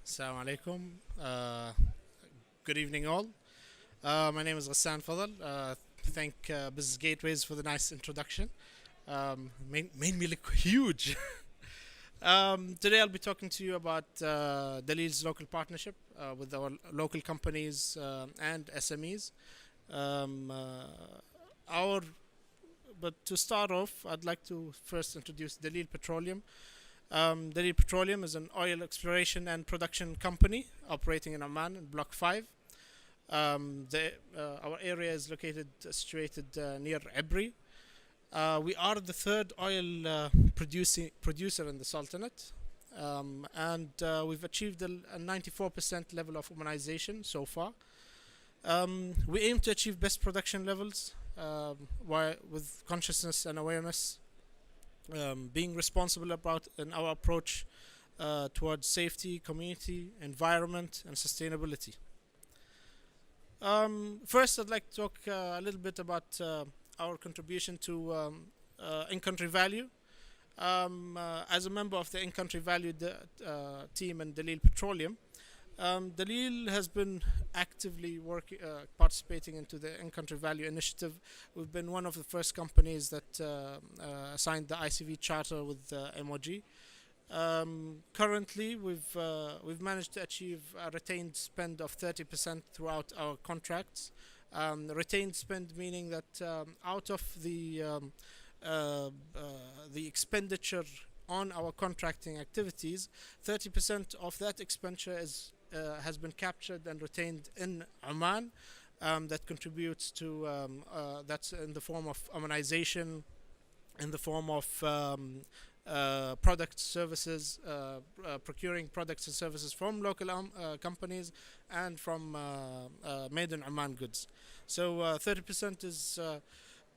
Assalamu alaikum. Good evening, all. My name is Ghassan Fadl. Thank Business Gateways for the nice introduction. Made me look huge. Today, I'll be talking to you about Daleel's local partnership with our local companies and SMEs. Um, our but to start off, I'd like to first introduce Daleel Petroleum. Daleel Petroleum is an oil exploration and production company operating in Oman in Block 5. Our area is situated near Ebri. We are the third oil producer in the Sultanate, and we've achieved a 94% level of urbanization so far. We aim to achieve best production levels with consciousness and awareness, being responsible about in our approach towards safety, community, environment, and sustainability. First, I'd like to talk a little bit about our contribution to in-country value. As a member of the in-country value team in Daleel Petroleum, Daleel has been actively participating into the in-country value initiative. We've been one of the first companies that signed the ICV charter with MOG. Currently, we've managed to achieve a retained spend of 30% throughout our contracts. Retained spend meaning that out of the expenditure on our contracting activities, 30% of that expenditure has been captured and retained in Oman. That contributes to that's in the form of amortization, in the form of product services, procuring products and services from local companies and from made in Oman goods. So 30%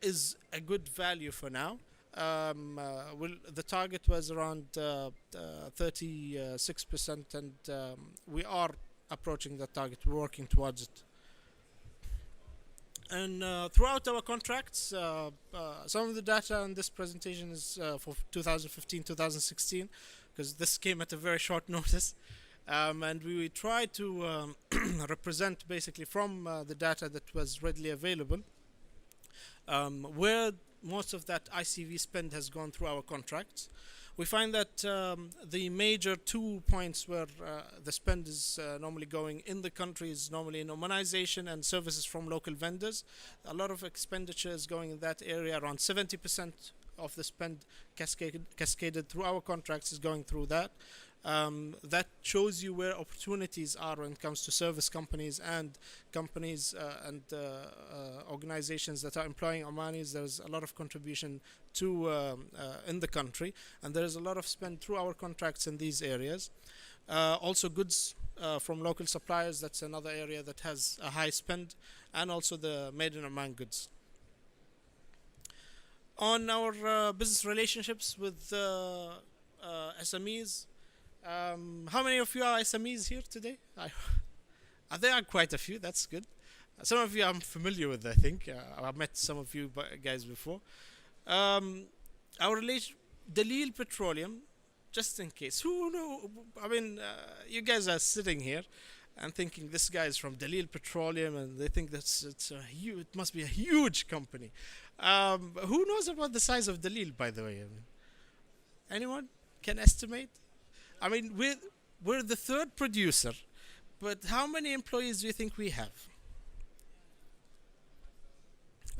is a good value for now. The target was around 36%, and we are approaching that target. We're working towards it. And throughout our contracts, some of the data in this presentation is for 2015-2016, because this came at a very short notice. And we tried to represent basically from the data that was readily available where most of that ICV spend has gone through our contracts. We find that the major 2 points where the spend is normally going in the country is normally in urbanization and services from local vendors. A lot of expenditure is going in that area. Around 70% of the spend cascaded through our contracts is going through that. That shows you where opportunities are when it comes to service companies and organizations that are employing Omanis. There's a lot of contribution to in the country, and there's a lot of spend through our contracts in these areas. Also, goods from local suppliers. That's another area that has a high spend, and also the made in Oman goods. On our business relationships with SMEs. How many of you are SMEs here today? There are quite a few. That's good. Some of you I'm familiar with. I think I've met some of you guys before. Our relation, Daleel Petroleum, just in case. Who know? I mean, you guys are sitting here and thinking this guy is from Daleel Petroleum, and they think it must be a huge company. Who knows about the size of Daleel, by the way? I mean, anyone can estimate? I mean, we're the third producer, but how many employees do you think we have?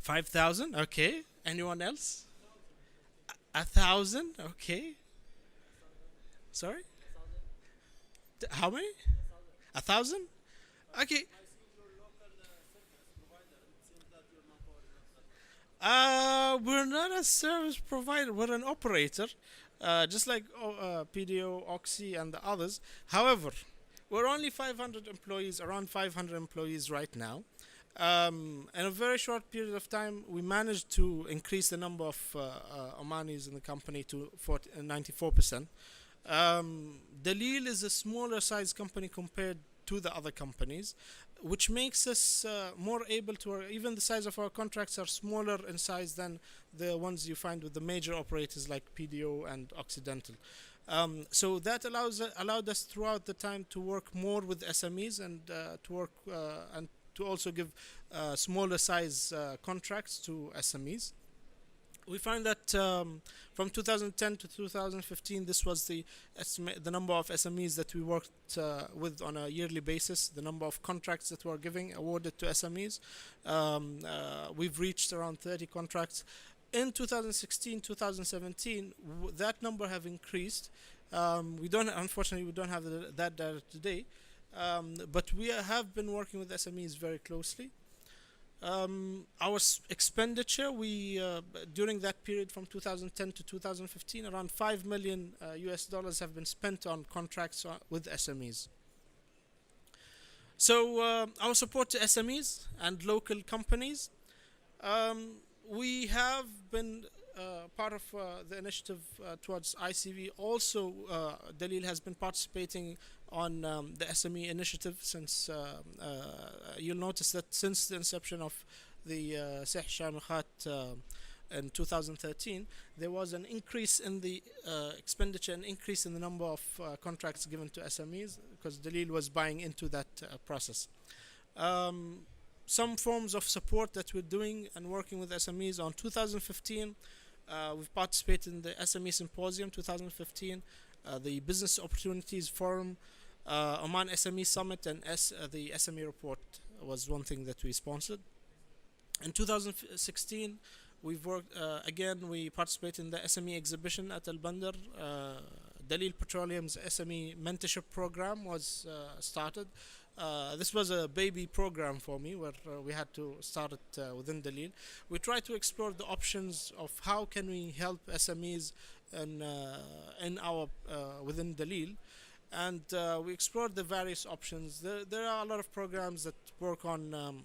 5,000? Okay. Anyone else? 1,000? Okay. Sorry? How many? 1,000? Okay. We're not a service provider. We're an operator, just like PDO, Oxy, and the others. However, we're only 500 employees, around 500 employees right now. In a very short period of time, we managed to increase the number of Omanis in the company to 94%. Daleel is a smaller size company compared to the other companies, which makes us more able to, even the size of our contracts are smaller in size than the ones you find with the major operators like PDO and Occidental. So that allowed us throughout the time to work more with SMEs and to work and to also give smaller size contracts to SMEs. We find that from 2010 to 2015, this was the number of SMEs that we worked with on a yearly basis, the number of contracts that were giving awarded to SMEs. We've reached around 30 contracts. In 2016, 2017, that number have increased. Unfortunately, we don't have that data today, but we have been working with SMEs very closely. Our expenditure, during that period from 2010 to 2015, around 5 million US dollars have been spent on contracts with SMEs. So our support to SMEs and local companies, we have been part of the initiative towards ICV. Also, Daleel has been participating on the SME initiative since you'll notice that since the inception of the Sih Shamikhat in 2013, there was an increase in the expenditure, an increase in the number of contracts given to SMEs because Daleel was buying into that process. Some forms of support that we're doing and working with SMEs on 2015, we've participated in the SME Symposium 2015, the Business Opportunities Forum, Oman SME Summit, and the SME Report was one thing that we sponsored. In 2016, we've worked again. We participated in the SME exhibition at Al Bandar. Daleel Petroleum's SME mentorship program was started. This was a baby program for me where we had to start it within Daleel. We tried to explore the options of how can we help SMEs in our within Daleel, and we explored the various options. There are a lot of programs that work on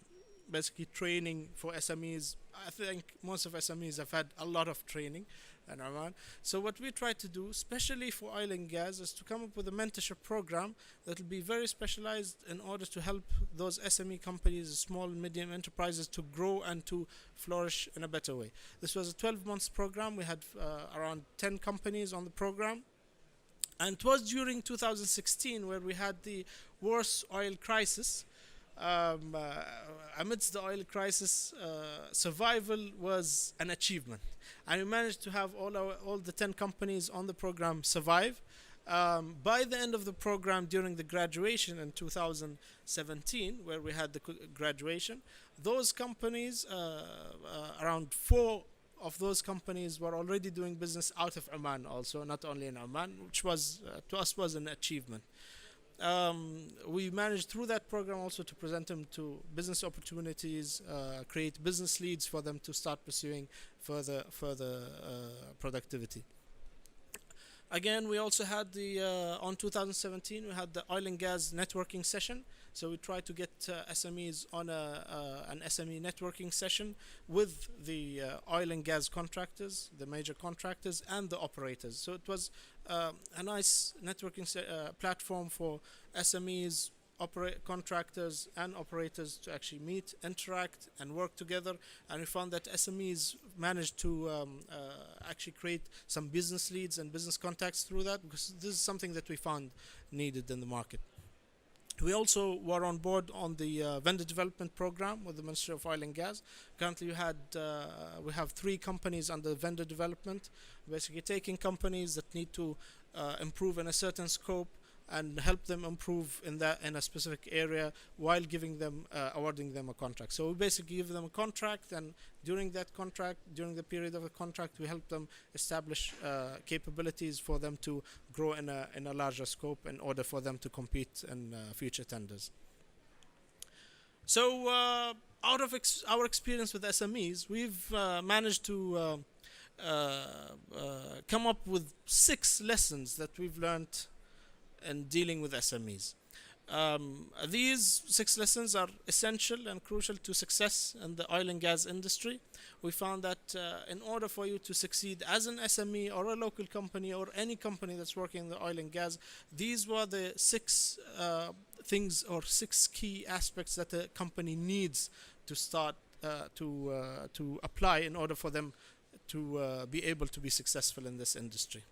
basically training for SMEs. I think most of SMEs have had a lot of training in Oman. So what we try to do, especially for oil and gas, is to come up with a mentorship program that will be very specialized in order to help those SME companies, small and medium enterprises, to grow and to flourish in a better way. This was a 12-month program. We had around 10 companies on the program. And it was during 2016 where we had the worst oil crisis. Amidst the oil crisis, survival was an achievement, and we managed to have all the 10 companies on the program survive. By the end of the program, during the graduation in 2017, where we had the graduation, those companies, around 4 of those companies were already doing business out of Oman, also not only in Oman, which was to us was an achievement. We managed through that program also to present them to business opportunities, create business leads for them to start pursuing further productivity. Again, we also had on 2017, we had the oil and gas networking session. So we tried to get SMEs on an SME networking session with the oil and gas contractors, the major contractors, and the operators. So it was a nice networking platform for SMEs, contractors, and operators to actually meet, interact, and work together. And we found that SMEs managed to actually create some business leads and business contacts through that, because this is something that we found needed in the market. We also were on board on the vendor development program with the Ministry of Oil and Gas. Currently, we have 3 companies under vendor development, basically taking companies that need to improve in a certain scope and help them improve in a specific area while giving them awarding them a contract. So we basically give them a contract, and during the period of the contract, we help them establish capabilities for them to grow in a larger scope in order for them to compete in future tenders. So out of our experience with SMEs, we've managed to come up with 6 lessons that we've learned in dealing with SMEs. These 6 lessons are essential and crucial to success in the oil and gas industry. We found that in order for you to succeed as an SME or a local company or any company that's working in the oil and gas, these were the 6 things or 6 key aspects that a company needs to start to apply in order for them to be able to be successful in this industry.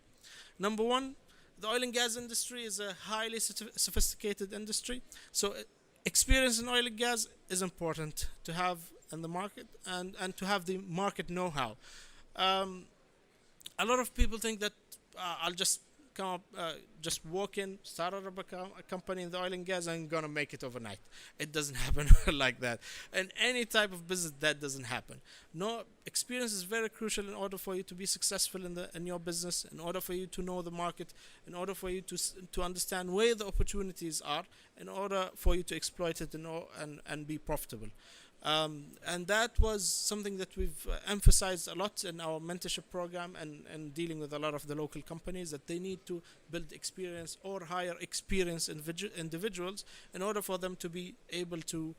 Number 1, The oil and gas industry is a highly sophisticated industry, so experience in oil and gas is important to have in the market, and to have the market know-how. Um, a lot of people think that I'll just come up, just walk in, start up a company in the oil and gas, and I'm gonna make it overnight. It doesn't happen like that. In any type of business, that doesn't happen. No, experience is very crucial in order for you to be successful in your business, in order for you to know the market, in order for you to understand where the opportunities are, in order for you to exploit it and be profitable. And that was something that we've emphasized a lot in our mentorship program, and dealing with a lot of the local companies, that they need to build experience or hire experienced individuals in order for them to be able to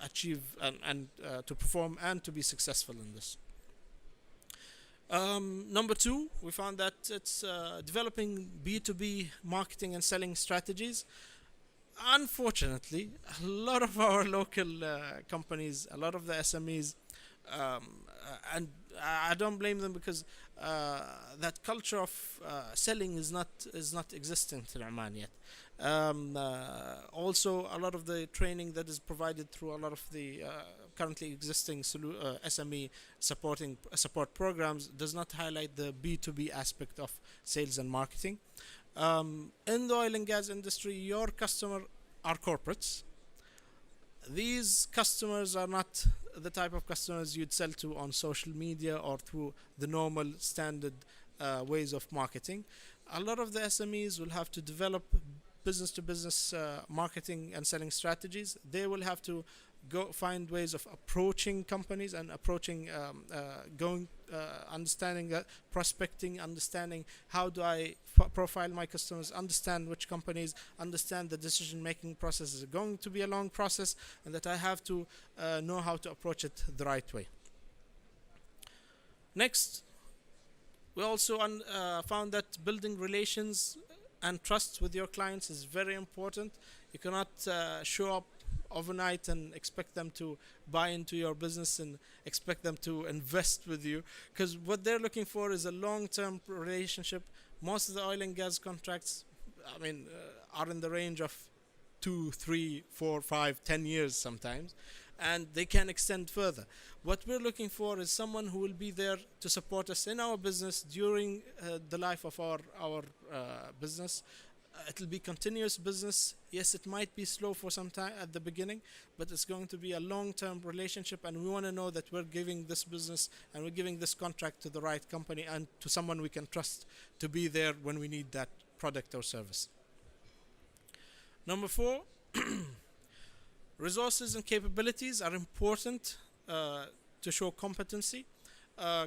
achieve and to perform and to be successful in this. Number two, we found that it's developing B2B marketing and selling strategies. Unfortunately, a lot of our local companies, a lot of the SMEs, and I don't blame them, because that culture of selling is not existent in Oman yet. Also, a lot of the training that is provided through a lot of the currently existing SME support programs does not highlight the B2B aspect of sales and marketing. In the oil and gas industry, your customer are corporates. These customers are not the type of customers you'd sell to on social media or through the normal standard ways of marketing. A lot of the SMEs will have to develop business to business marketing and selling strategies. They will have to go find ways of approaching companies and approaching understanding that prospecting, understanding how do I profile my customers, understand which companies, understand the decision making process is going to be a long process, and that I have to know how to approach it the right way. Next, we also found that building relations and trust with your clients is very important. You cannot show up overnight and expect them to buy into your business and expect them to invest with you, because what they're looking for is a long-term relationship. Most of the oil and gas contracts, are in the range of 2, 3, 4, 5, 10 years sometimes, and they can extend further. What we're looking for is someone who will be there to support us in our business during the life of our business. It'll be continuous business. Yes, it might be slow for some time at the beginning, but it's going to be a long-term relationship, and we want to know that we're giving this business and we're giving this contract to the right company and to someone we can trust to be there when we need that product or service. Number 4, resources and capabilities are important to show competency.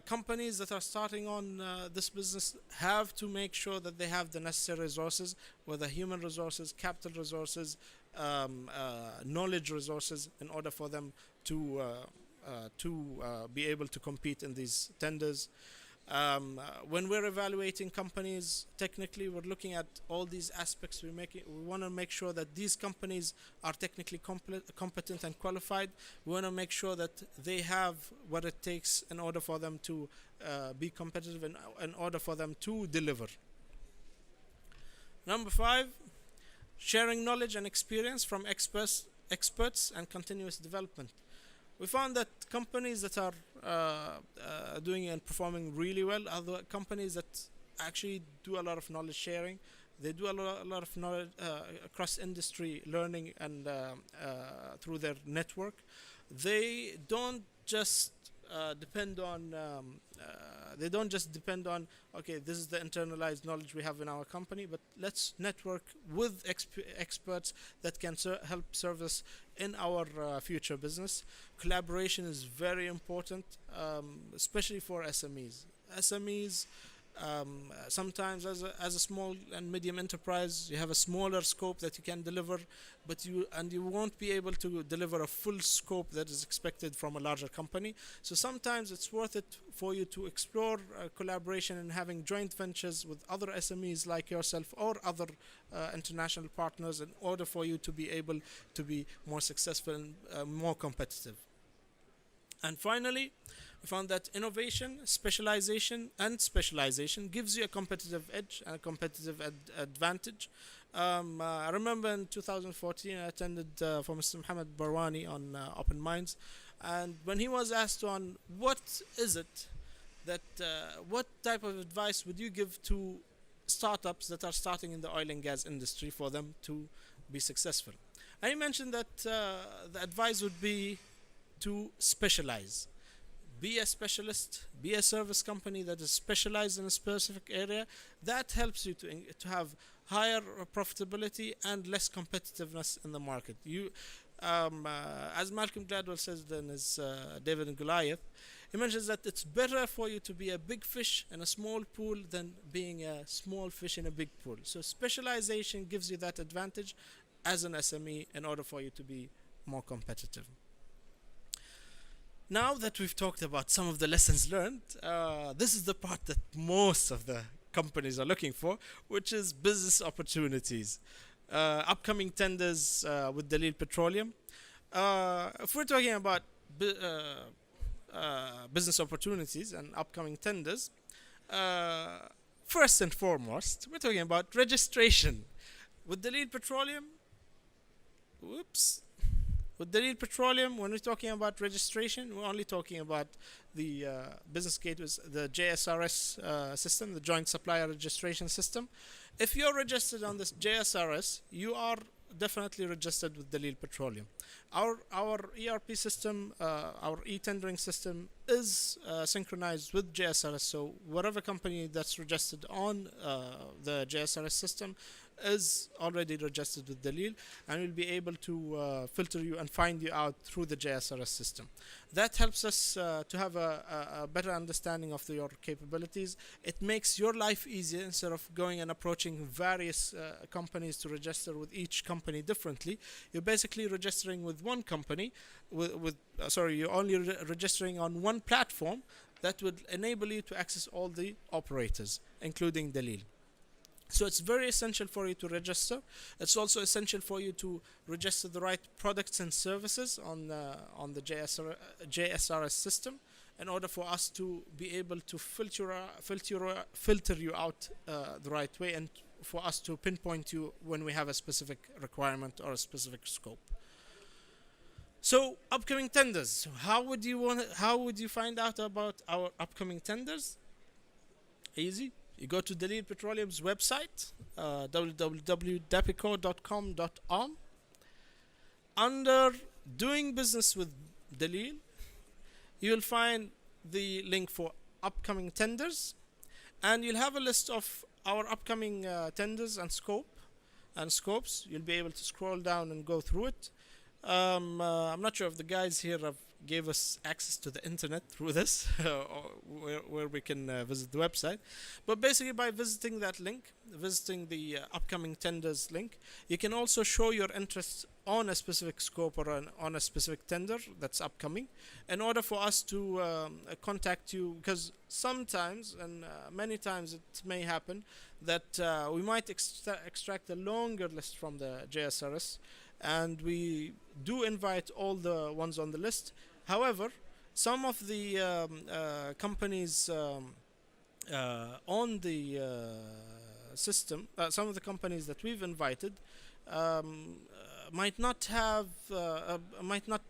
Companies that are starting on this business have to make sure that they have the necessary resources, whether human resources, capital resources, knowledge resources, in order for them to be able to compete in these tenders. When we're evaluating companies technically, we're looking at all these aspects. We want to make sure that these companies are technically competent and qualified. We want to make sure that they have what it takes in order for them to be competitive and in order for them to deliver. Number 5, sharing knowledge and experience from experts and continuous development. We found that companies that are doing and performing really well are the companies that actually do a lot of knowledge sharing. They do a lot of knowledge across industry learning and through their network. They don't just depend on okay, this is the internalized knowledge we have in our company, but let's network with experts that can help serve us in our future business. Collaboration is very important, especially for SMEs. Sometimes as a small and medium enterprise, you have a smaller scope that you can deliver, but you won't be able to deliver a full scope that is expected from a larger company. So sometimes it's worth it for you to explore collaboration and having joint ventures with other SMEs like yourself or other international partners in order for you to be able to be more successful and more competitive. And finally, we found that innovation, specialization, and specialization gives you a competitive edge and a competitive advantage. I remember in 2014, I attended for Mr. Muhammad Barwani on Open Minds, and when he was asked on what is it that, what type of advice would you give to startups that are starting in the oil and gas industry for them to be successful? And he mentioned that the advice would be to specialize. Be a specialist, be a service company that is specialized in a specific area. That helps you to have higher profitability and less competitiveness in the market. As Malcolm Gladwell says in his David and Goliath, he mentions that it's better for you to be a big fish in a small pool than being a small fish in a big pool. So specialization gives you that advantage as an SME in order for you to be more competitive. Now that we've talked about some of the lessons learned, this is the part that most of the companies are looking for, which is business opportunities. Upcoming tenders with Daleel Petroleum. If we're talking about business opportunities and upcoming tenders, first and foremost, we're talking about registration. With Daleel Petroleum, with Daleel Petroleum, when we're talking about registration, we're only talking about the business gateways, the JSRS system, the Joint Supplier Registration System. If you're registered on this JSRS, you are definitely registered with Daleel Petroleum. Our ERP system, our e-tendering system is synchronized with JSRS, so whatever company that's registered on the JSRS system is already registered with Daleel, and we'll be able to filter you and find you out through the JSRS system. That helps us to have a better understanding of your capabilities. It makes your life easier instead of going and approaching various companies to register with each company differently. You're basically registering with one company, you're only registering on one platform that would enable you to access all the operators, including Daleel. So it's very essential for you to register. It's also essential for you to register the right products and services on the JSRS system in order for us to be able to filter you out the right way, and for us to pinpoint you when we have a specific requirement or a specific scope. So upcoming tenders. How would you find out about our upcoming tenders? Easy. You go to Daleel Petroleum's website, www.dapico.com.om. Under Doing Business with Daleel, you will find the link for upcoming tenders, and you'll have a list of our upcoming tenders and scopes. You'll be able to scroll down and go through it. I'm not sure if the guys here gave us access to the internet through this, or where we can visit the website. But basically, by visiting that link, visiting the upcoming tenders link, you can also show your interest on a specific scope or on a specific tender that's upcoming, in order for us to contact you. Because sometimes, and many times, it may happen that we might extract a longer list from the JSRS, and we do invite all the ones on the list. However, some of the companies on the system, some of the companies that we've invited, might not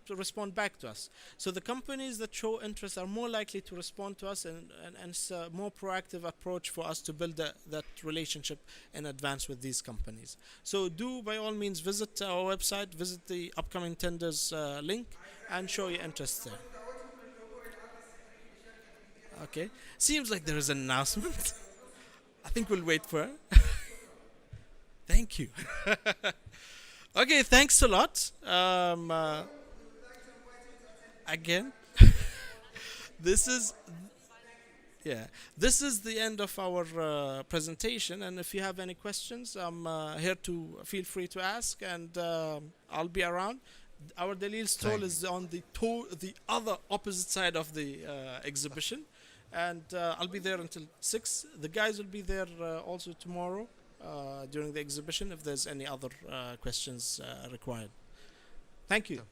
respond back to us. So the companies that show interest are more likely to respond to us, and it's a more proactive approach for us to build that relationship in advance with these companies. So do by all means visit our website, visit the upcoming tenders link, and show your interest there. Okay, seems like there is an announcement. I think we'll wait for her. Thank you. Okay, thanks a lot. Again, this is this is the end of our presentation. And if you have any questions, I'm here to feel free to ask, and I'll be around. Our Daleel stall is on the other opposite side of the exhibition, and I'll be there until 6. The guys will be there also tomorrow during the exhibition if there's any other questions required. Thank you.